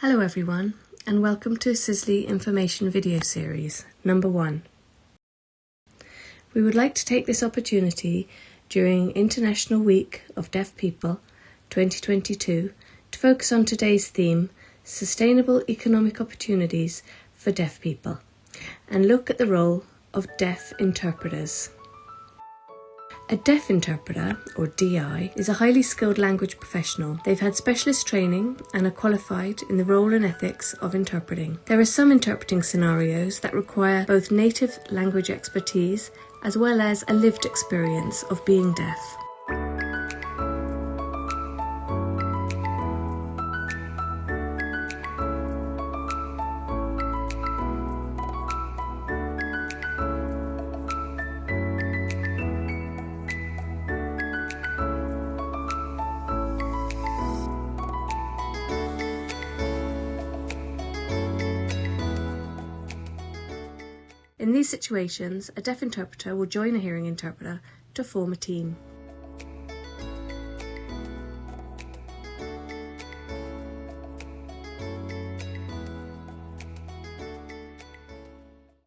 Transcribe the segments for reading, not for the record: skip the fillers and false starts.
Hello everyone, and welcome to CISLI Information Video Series, number 1. We would like to take this opportunity during International Week of Deaf People 2022 to focus on today's theme, Sustainable Economic Opportunities for Deaf People, and look at the role of deaf interpreters. A deaf interpreter, or DI, is a highly skilled language professional. They've had specialist training and are qualified in the role and ethics of interpreting. There are some interpreting scenarios that require both native language expertise as well as a lived experience of being deaf. In these situations, a deaf interpreter will join a hearing interpreter to form a team.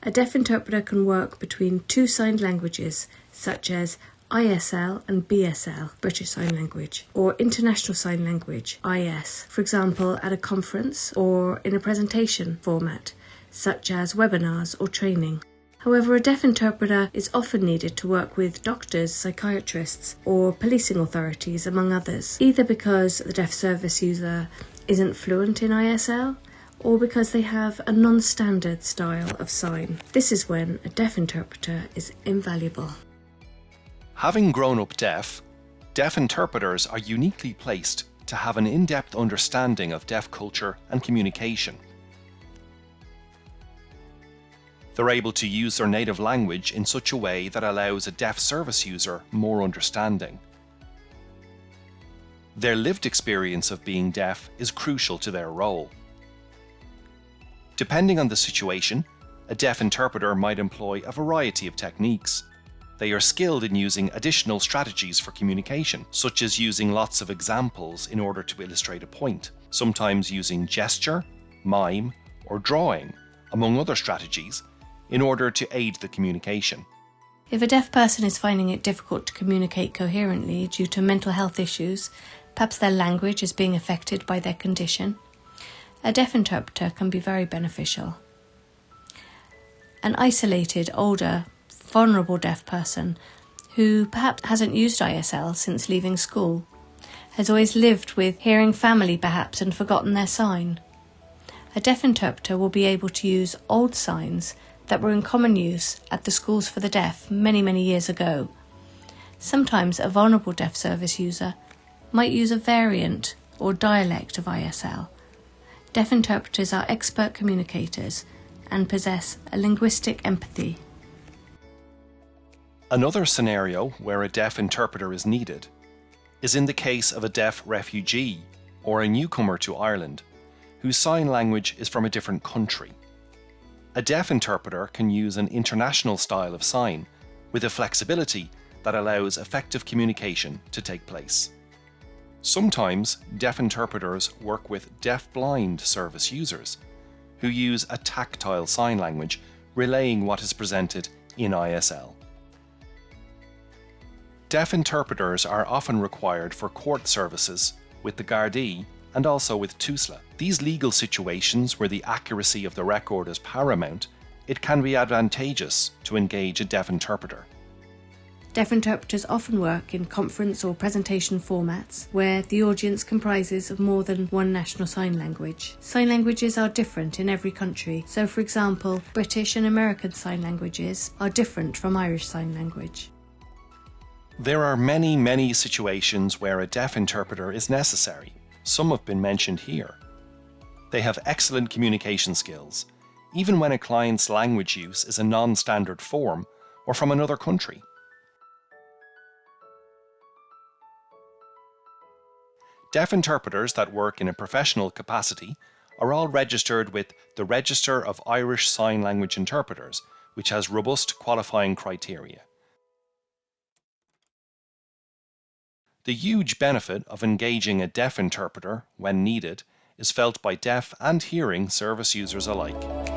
A deaf interpreter can work between two signed languages, such as ISL and BSL, British Sign Language, or International Sign Language, IS, for example, at a conference or in a presentation format, such as webinars or training. However, a deaf interpreter is often needed to work with doctors, psychiatrists, or policing authorities, among others, either because the deaf service user isn't fluent in ISL or because they have a non-standard style of sign. This is when a deaf interpreter is invaluable. Having grown up deaf, deaf interpreters are uniquely placed to have an in-depth understanding of deaf culture and communication. They're able to use their native language in such a way that allows a deaf service user more understanding. Their lived experience of being deaf is crucial to their role. Depending on the situation, a deaf interpreter might employ a variety of techniques. They are skilled in using additional strategies for communication, such as using lots of examples in order to illustrate a point, sometimes using gesture, mime, or drawing, among other strategies, in order to aid the communication. If a deaf person is finding it difficult to communicate coherently due to mental health issues, perhaps their language is being affected by their condition, a deaf interpreter can be very beneficial. An isolated, older, vulnerable deaf person who perhaps hasn't used ISL since leaving school, has always lived with hearing family perhaps and forgotten their sign. A deaf interpreter will be able to use old signs that were in common use at the schools for the deaf many years ago. Sometimes a vulnerable deaf service user might use a variant or dialect of ISL. Deaf interpreters are expert communicators and possess a linguistic empathy. Another scenario where a deaf interpreter is needed is in the case of a deaf refugee or a newcomer to Ireland whose sign language is from a different country. A deaf interpreter can use an international style of sign with a flexibility that allows effective communication to take place. Sometimes deaf interpreters work with deaf-blind service users who use a tactile sign language relaying what is presented in ISL. Deaf interpreters are often required for court services with the Gardaí and also with CISLI. These legal situations where the accuracy of the record is paramount, it can be advantageous to engage a deaf interpreter. Deaf interpreters often work in conference or presentation formats where the audience comprises of more than one national sign language. Sign languages are different in every country, so for example, British and American sign languages are different from Irish Sign Language. There are many situations where a deaf interpreter is necessary. Some have been mentioned here. They have excellent communication skills, even when a client's language use is a non-standard form or from another country. Deaf interpreters that work in a professional capacity are all registered with the Register of Irish Sign Language Interpreters, which has robust qualifying criteria. The huge benefit of engaging a deaf interpreter when needed is felt by deaf and hearing service users alike.